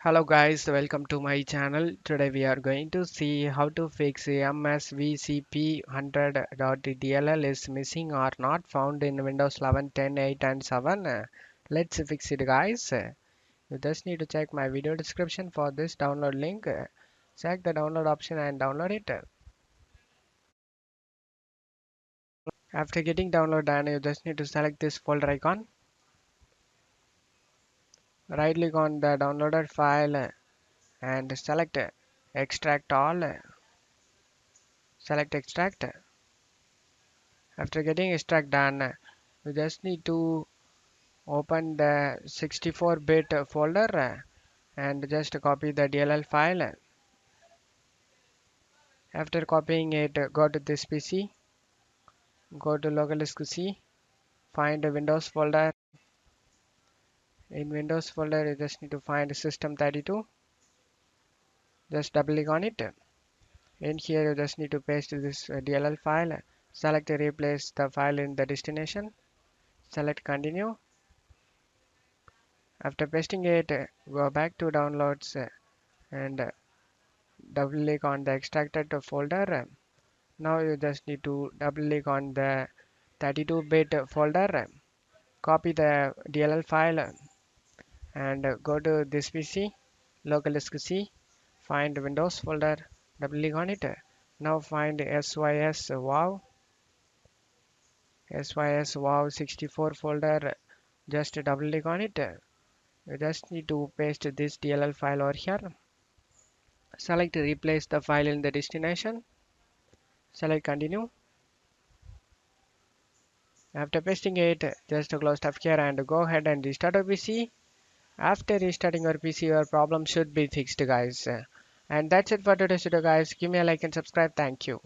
Hello guys, welcome to my channel. Today we are going to see how to fix MSVCP100.dll is missing or not found in Windows 11, 10, 8 and 7. Let's fix it guys. You just need to check my video description for this download link. Check the download option and download it. After getting download done, you just need to select this folder icon. Right click on the downloaded file and select extract all. Select extract. After getting extract done, you just need to open the 64-bit folder and just copy the DLL file. After copying it, go to this PC, go to local disk C, find the Windows folder. In Windows folder, you just need to find System32. Just double click on it. In here, you just need to paste this DLL file. Select replace the file in the destination. Select continue. After pasting it, go back to downloads and double click on the extracted folder. Now you just need to double click on the 32-bit folder, copy the DLL file and go to this PC, local disk C, find Windows folder, double click on it. Now find SYS WoW 64 folder, just double click on it. You just need to paste this DLL file over here. Select replace the file in the destination. Select continue. After pasting it, just close tab here and go ahead and restart your PC. After restarting your PC, your problem should be fixed, guys. And that's it for today's video, guys. Give me a like and subscribe. Thank you.